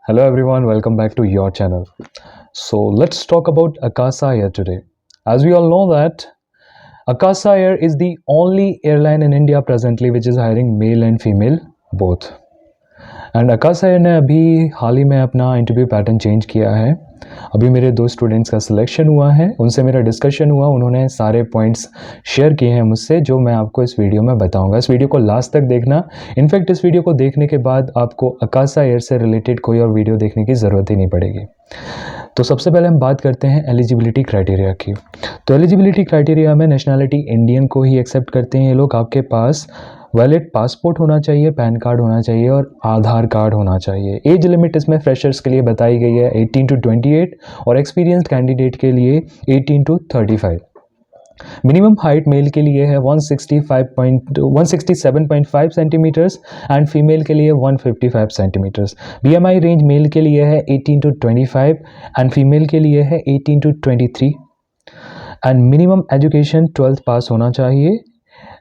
Hello everyone, welcome back to your channel. So let's talk about Akasa Air today. As we all know that Akasa Air is the only airline in India presently which is hiring male and female both. And Akasa Air ने अभी हाल ही में अपना interview pattern change किया है। अभी मेरे 2 students का selection हुआ है, उनसे मेरा डिस्कशन हुआ, उन्होंने सारे पॉइंट्स शेयर किए हैं मुझसे जो मैं आपको इस वीडियो में बताऊंगा। इस वीडियो को लास्ट तक देखना। इनफैक्ट इस वीडियो को देखने के बाद आपको आकाशा एयर से रिलेटेड कोई और वीडियो देखने की ज़रूरत ही नहीं पड़ेगी। तो सबसे पहले हम बात करते हैं एलिजिबिलिटी क्राइटेरिया की। तो एलिजिबिलिटी क्राइटेरिया में नेशनैलिटी इंडियन को ही एक्सेप्ट करते हैं ये लोग। आपके पास वैलिड पासपोर्ट होना चाहिए, पैन कार्ड होना चाहिए और आधार कार्ड होना चाहिए। एज लिमिट इसमें फ्रेशर्स के लिए बताई गई है 18 to 28 और एक्सपीरियंस्ड कैंडिडेट के लिए 18 to 35। मिनिमम हाइट मेल के लिए है 167.5 सेंटीमीटर्स एंड फीमेल के लिए 155 सेंटीमीटर्स। बीएमआई रेंज मेल के लिए है 18 to 25 एंड फीमेल के लिए है 18 to 23 and minimum education 12th pass होना चाहिए।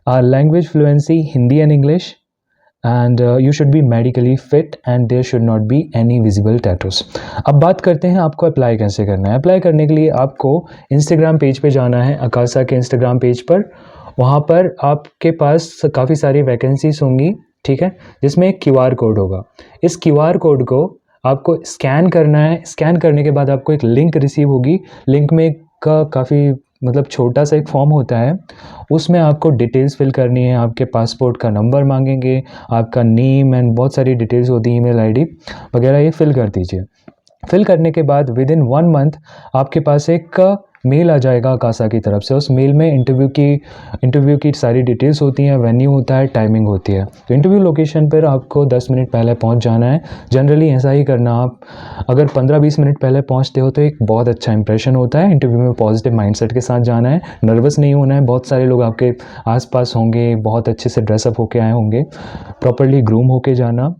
Language fluency Hindi and English and you should be medically fit and there should not be any visible tattoos. अब बात करते हैं आपको अप्लाई कैसे करना है। अप्लाई करने के लिए आपको इंस्टाग्राम पेज पे जाना है, आकाशा के इंस्टाग्राम पेज पर। वहाँ पर आपके पास काफ़ी सारी वैकेंसीज होंगी, ठीक है, जिसमें एक QR कोड होगा। इस QR कोड को आपको स्कैन करना है। स्कैन करने के बाद आपको एक लिंक रिसीव होगी। लिंक में काफ़ी छोटा सा एक फॉर्म होता है, उसमें आपको डिटेल्स फिल करनी है। आपके पासपोर्ट का नंबर मांगेंगे, आपका नेम एंड बहुत सारी डिटेल्स होती हैं, ईमेल आईडी वगैरह, ये फिल कर दीजिए। फिल करने के बाद विद इन 1 मंथ आपके पास एक मेल आ जाएगा आकाशा की तरफ से। उस मेल में इंटरव्यू की सारी डिटेल्स होती हैं, वेन्यू होता है, टाइमिंग होती है। तो इंटरव्यू लोकेशन पर आपको 10 मिनट पहले पहुंच जाना है। जनरली ऐसा ही करना। आप अगर 15-20 मिनट पहले पहुंचते हो तो एक बहुत अच्छा इंप्रेशन होता है। इंटरव्यू में पॉजिटिव माइंडसेट के साथ जाना है, नर्वस नहीं होना है। बहुत सारे लोग आपके आसपास होंगे, बहुत अच्छे से ड्रेसअप होके आए होंगे, प्रॉपर्ली ग्रूम होके जाना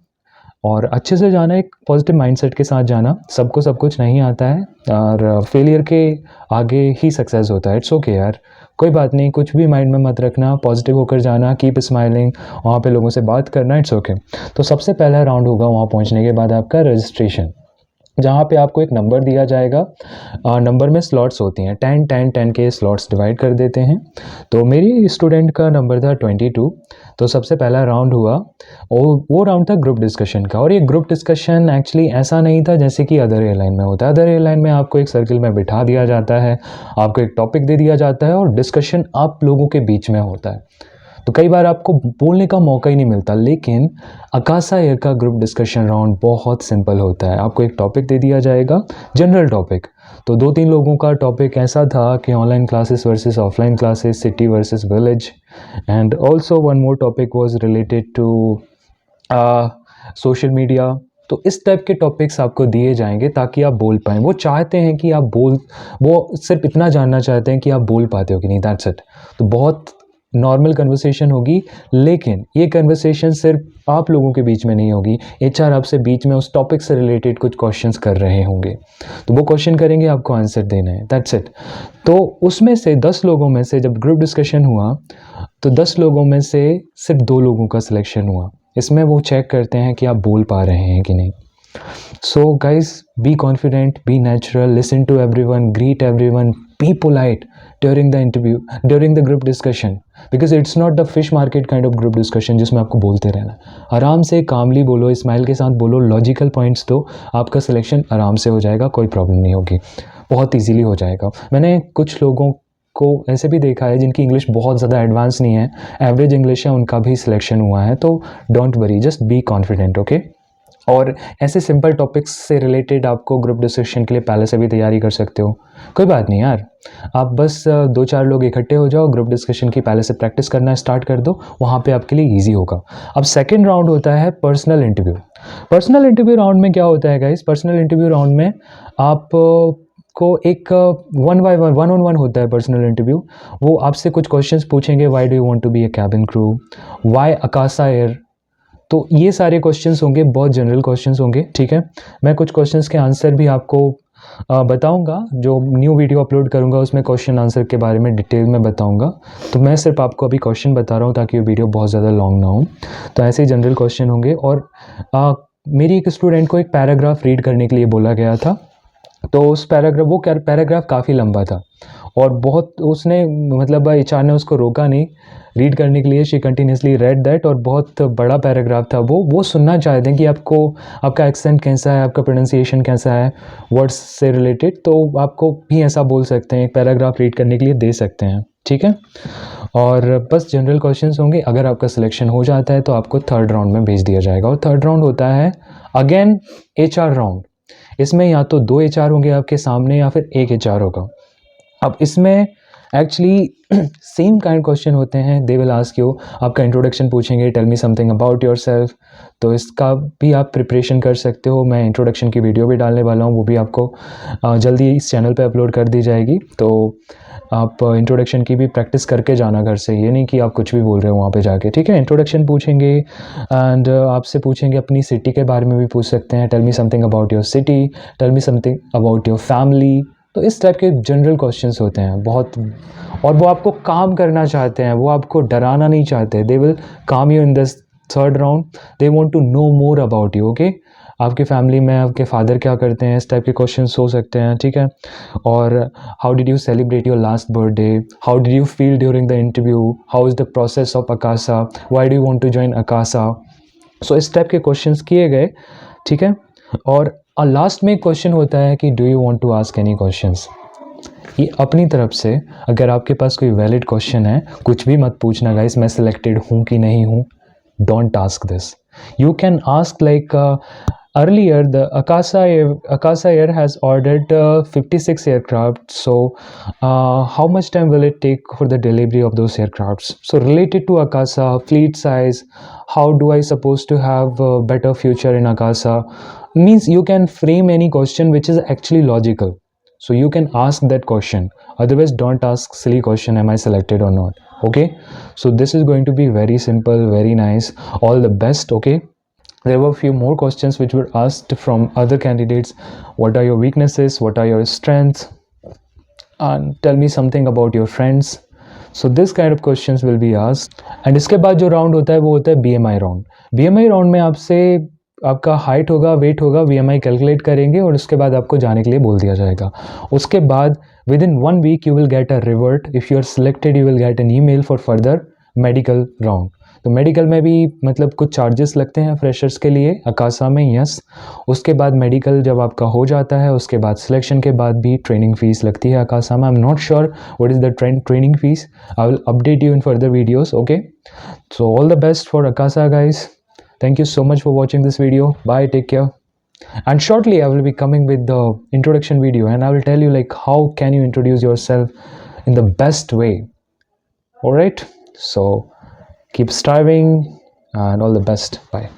और अच्छे से जाना, एक पॉजिटिव माइंडसेट के साथ जाना। सबको सब कुछ नहीं आता है और फेलियर के आगे ही सक्सेस होता है। इट्स ओके यार, कोई बात नहीं, कुछ भी माइंड में मत रखना, पॉजिटिव होकर जाना, कीप स्माइलिंग, वहाँ पे लोगों से बात करना, इट्स ओके। तो सबसे पहला राउंड होगा वहाँ पहुँचने के बाद आपका रजिस्ट्रेशन, जहाँ पे आपको एक नंबर दिया जाएगा। नंबर में स्लॉट्स होती हैं, 10 के स्लॉट्स डिवाइड कर देते हैं। तो मेरी स्टूडेंट का नंबर था 22। तो सबसे पहला राउंड हुआ और वो राउंड था ग्रुप डिस्कशन का। और ये ग्रुप डिस्कशन एक्चुअली ऐसा नहीं था जैसे कि अदर एयरलाइन में होता है। अदर एयरलाइन में आपको एक सर्किल में बिठा दिया जाता है, आपको एक टॉपिक दे दिया जाता है और डिस्कशन आप लोगों के बीच में होता है। तो कई बार आपको बोलने का मौका ही नहीं मिलता। लेकिन आकाशा एयर का ग्रुप डिस्कशन राउंड बहुत सिंपल होता है। आपको एक टॉपिक दे दिया जाएगा, जनरल टॉपिक। तो 2-3 लोगों का टॉपिक ऐसा था कि online classes versus offline classes, city versus village, and also one more topic was related to social media. तो इस टाइप के टॉपिक्स आपको दिए जाएंगे ताकि आप बोल पाएँ। वो चाहते हैं कि वो सिर्फ इतना जानना चाहते हैं कि आप बोल पाते हो कि नहीं, दैट्स इट। तो बहुत नॉर्मल कन्वर्सेशन होगी, लेकिन ये कन्वर्सेशन सिर्फ आप लोगों के बीच में नहीं होगी। HR आपसे बीच में उस टॉपिक से रिलेटेड कुछ क्वेश्चंस कर रहे होंगे, तो वो क्वेश्चन करेंगे, आपको आंसर देना है, दैट्स इट। तो उसमें से 10 लोगों में से जब ग्रुप डिस्कशन हुआ तो 10 लोगों में से सिर्फ 2 लोगों का सिलेक्शन हुआ। इसमें वो चेक करते हैं कि आप बोल पा रहे हैं कि नहीं। So guys, be confident, be natural, listen to everyone, greet everyone, be polite during the interview, during the group discussion, because it's not the fish market kind of group discussion जिसमें आपको बोलते रहना। आराम से कामली बोलो, स्माइल के साथ बोलो, लॉजिकल पॉइंट्स दो, आपका सिलेक्शन आराम से हो जाएगा, कोई प्रॉब्लम नहीं होगी, बहुत ईजीली हो जाएगा। मैंने कुछ लोगों को ऐसे भी देखा है जिनकी इंग्लिश बहुत ज़्यादा एडवांस नहीं है, एवरेज इंग्लिश है, उनका भी सिलेक्शन हुआ है। तो don't worry, just be confident, okay. और ऐसे सिंपल टॉपिक्स से रिलेटेड आपको ग्रुप डिस्कशन के लिए पहले से भी तैयारी कर सकते हो। कोई बात नहीं यार, आप बस 2-4 लोग इकट्ठे हो जाओ, ग्रुप डिस्कशन की पहले से प्रैक्टिस करना स्टार्ट कर दो, वहाँ पे आपके लिए इजी होगा। अब सेकंड राउंड होता है personal interview. Personal interview round में क्या होता है गाइस? पर्सनल इंटरव्यू राउंड में आप को एक 1-on-1 होता है पर्सनल इंटरव्यू। वो आपसे कुछ क्वेश्चंस पूछेंगे, why do you want to be a cabin crew, why Akasa Air. तो ये सारे क्वेश्चंस होंगे, बहुत जनरल क्वेश्चंस होंगे, ठीक है। मैं कुछ क्वेश्चंस के आंसर भी आपको बताऊंगा, जो न्यू वीडियो अपलोड करूंगा उसमें क्वेश्चन आंसर के बारे में डिटेल में बताऊंगा। तो मैं सिर्फ आपको अभी क्वेश्चन बता रहा हूं ताकि ये वीडियो बहुत ज़्यादा लॉन्ग ना हो। तो ऐसे ही जनरल क्वेश्चन होंगे और मेरी एक स्टूडेंट को एक पैराग्राफ रीड करने के लिए बोला गया था, तो उस पैराग्राफ काफ़ी लंबा था और बहुत उसने मतलब एचआर ने उसको रोका नहीं रीड करने के लिए। शी कंटिन्यूसली रेड दैट और बहुत बड़ा पैराग्राफ था वो सुनना चाहते हैं कि आपका एक्सेंट कैसा है, आपका प्रोनाउंसिएशन कैसा है वर्ड्स से रिलेटेड, तो आपको भी ऐसा बोल सकते हैं, एक पैराग्राफ रीड करने के लिए दे सकते हैं, ठीक है। और बस जनरल क्वेश्चंस होंगे। अगर आपका सिलेक्शन हो जाता है तो आपको थर्ड राउंड में भेज दिया जाएगा और थर्ड राउंड होता है अगेन एचआर राउंड। इसमें या तो 2 एचआर होंगे आपके सामने या फिर 1 एचआर होगा। अब इसमें एक्चुअली सेम काइंड क्वेश्चन होते हैं। दे विल आस्क यू, आपका इंट्रोडक्शन पूछेंगे, tell me something about yourself, तो इसका भी आप प्रिपरेशन कर सकते हो। मैं इंट्रोडक्शन की वीडियो भी डालने वाला हूँ, वो भी आपको जल्दी इस चैनल पे अपलोड कर दी जाएगी। तो आप इंट्रोडक्शन की भी प्रैक्टिस करके जाना घर से, ये नहीं कि आप कुछ भी बोल रहे हो वहाँ पे जाके, ठीक है। इंट्रोडक्शन पूछेंगे एंड आपसे पूछेंगे अपनी सिटी के बारे में भी पूछ सकते हैं, tell me something about your city, tell me something about your family. तो इस टाइप के जनरल क्वेश्चंस होते हैं बहुत, और वो आपको काम करना चाहते हैं, वो आपको डराना नहीं चाहते। They will calm you in this third round, they want to know more about you, okay. आपके फैमिली में आपके फादर क्या करते हैं, इस टाइप के क्वेश्चंस हो सकते हैं, ठीक है। और how did you celebrate your last birthday, how did you feel during the interview, how is the process of Akasa, why do you want to join Akasa. So इस टाइप के क्वेश्चंस किए गए, ठीक है। और लास्ट में एक क्वेश्चन होता है कि do you want to ask any questions. ये अपनी तरफ से अगर आपके पास कोई वैलिड क्वेश्चन है, कुछ भी मत पूछना गाइस मैं सिलेक्टेड हूँ कि नहीं हूँ, don't ask this. You can ask like earlier the Akasa Air has ordered 56 aircraft, so how much time will it take for the delivery of those aircrafts? So related to Akasa, fleet size, how do I supposed to have a better future in Akasa, means you can frame any question which is actually logical, so you can ask that question. Otherwise don't ask silly question, am I selected or not, okay. So this is going to be very simple, very nice, all the best, okay. There were a few more questions which were asked from other candidates. What are your weaknesses, what are your strengths, and tell me something about your friends. So this kind of questions will be asked. And इसके बाद जो round होता है वो होता है BMI round. BMI round में आपसे आपका हाइट होगा, वेट होगा, BMI कैलकुलेट करेंगे और उसके बाद आपको जाने के लिए बोल दिया जाएगा। उसके बाद within 1 week you will get a revert, if you are selected you will get an email for further medical round. तो मेडिकल में भी मतलब कुछ चार्जेस लगते हैं फ्रेशर्स के लिए अकासा में, यस। उसके बाद मेडिकल जब आपका हो जाता है उसके बाद सिलेक्शन के बाद भी ट्रेनिंग फीस लगती है अकासा में। I am not sure what is the training fees, I will update you in further videos, okay. So all the best for Akasa guys, thank you so much for watching this video, bye, take care. And shortly I will be coming with the introduction video and I will tell you like how can you introduce yourself in the best way. All right, so keep striving and all the best, bye.